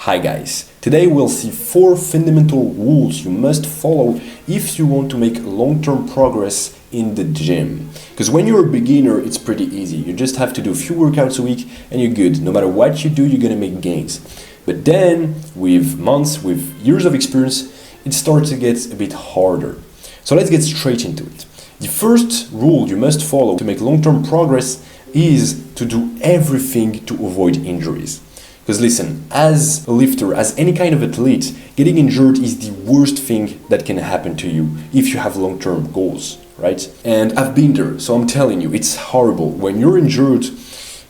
Hi guys, today we'll see 4 fundamental rules you must follow if you want to make long-term progress in the gym. Because when you're a beginner, it's pretty easy. You just have to do a few workouts a week and you're good. No matter what you do, you're gonna make gains. But then, with months, with years of experience, it starts to get a bit harder. So let's get straight into it. The first rule you must follow to make long-term progress is to do everything to avoid injuries. Because listen, as a lifter, as any kind of athlete, getting injured is the worst thing that can happen to you if you have long-term goals, right? And I've been there, so I'm telling you, it's horrible. When you're injured,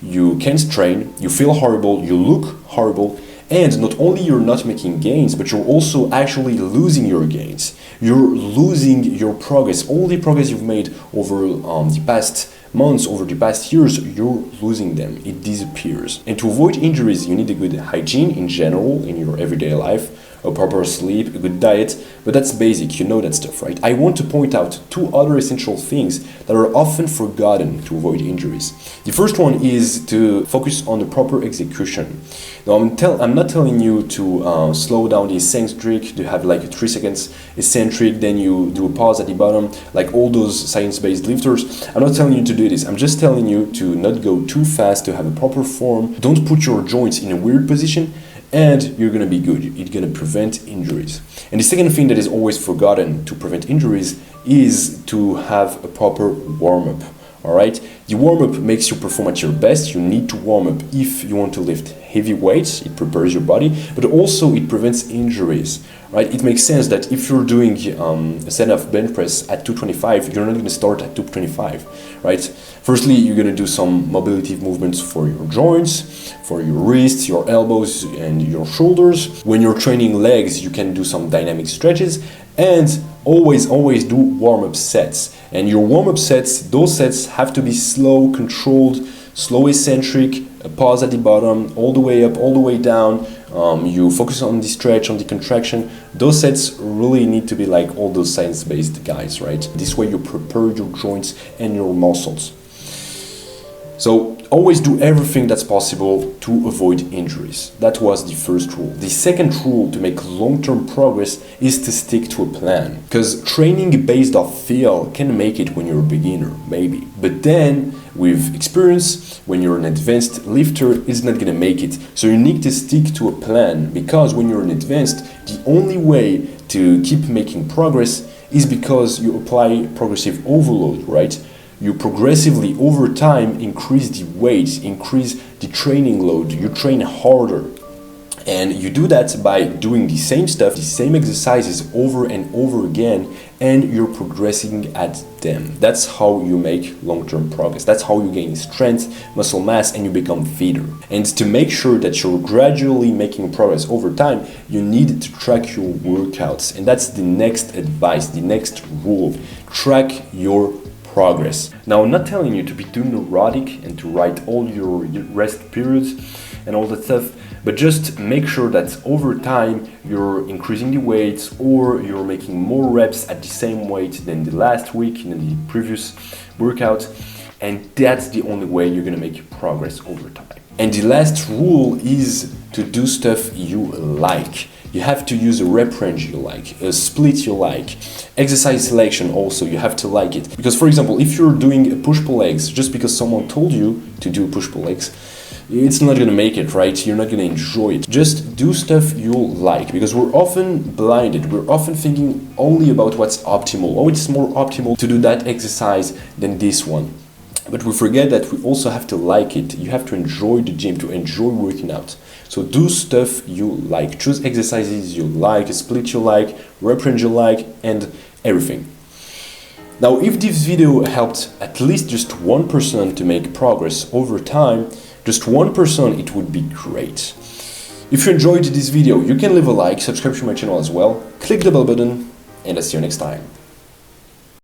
you can't train, you feel horrible, you look horrible, and not only you're not making gains, but you're also actually losing your gains. You're losing your progress. All the progress you've made over the past months, over the past years, you're losing them. It disappears. And to avoid injuries, you need a good hygiene in general in your everyday life, a proper sleep, a good diet, but that's basic, you know that stuff, right? I want to point out 2 other essential things that are often forgotten to avoid injuries. The first one is to focus on the proper execution. Now, I'm not telling you to slow down the eccentric, to have like a 3 seconds eccentric, then you do a pause at the bottom, like all those science-based lifters. I'm not telling you to do this, I'm just telling you to not go too fast, to have a proper form. Don't put your joints in a weird position, and you're gonna be good. It's gonna prevent injuries. And the second thing that is always forgotten to prevent injuries is to have a proper warm-up. Alright? The warm-up makes you perform at your best. You need to warm up if you want to lift heavy weights. It prepares your body, but also it prevents injuries. Right? It makes sense that if you're doing a set of bench press at 225, you're not going to start at 225. Right? Firstly, you're going to do some mobility movements for your joints, for your wrists, your elbows, and your shoulders. When you're training legs, you can do some dynamic stretches, and always do warm-up sets. And your warm-up sets, those sets have to be slow, controlled, slow eccentric, a pause at the bottom, all the way up, all the way down. You focus on the stretch, on the contraction. Those sets really need to be like all those science-based guys, right? This way you prepare your joints and your muscles. So always do everything that's possible to avoid injuries. That was the first rule. The second rule to make long-term progress is to stick to a plan. Because training based off feel can make it when you're a beginner, maybe. But then, with experience, when you're an advanced lifter, it's not gonna make it. So you need to stick to a plan, because when you're an advanced, the only way to keep making progress is because you apply progressive overload, right? You progressively, over time, increase the weight, increase the training load, you train harder. And you do that by doing the same stuff, the same exercises over and over again, and you're progressing at them. That's how you make long-term progress. That's how you gain strength, muscle mass, and you become fitter. And to make sure that you're gradually making progress over time, you need to track your workouts. And that's the next advice, the next rule. Track your progress. Now, I'm not telling you to be too neurotic and to write all your rest periods and all that stuff, but just make sure that over time you're increasing the weights, or you're making more reps at the same weight than the last week, than the previous workout, and that's the only way you're gonna make progress over time. And the last rule is to do stuff you like. You have to use a rep range you like, a split you like, exercise selection also, you have to like it. Because for example, if you're doing a push-pull legs just because someone told you to do push-pull legs, it's not gonna make it, right? You're not gonna enjoy it. Just do stuff you like, because we're often blinded. We're often thinking only about what's optimal. Oh, it's more optimal to do that exercise than this one. But we forget that we also have to like it. You have to enjoy the gym, to enjoy working out. So do stuff you like. Choose exercises you like, a split you like, rep range you like, and everything. Now, if this video helped at least just one person to make progress over time, just one person, it would be great. If you enjoyed this video, you can leave a like, subscribe to my channel as well, click the bell button, and I'll see you next time.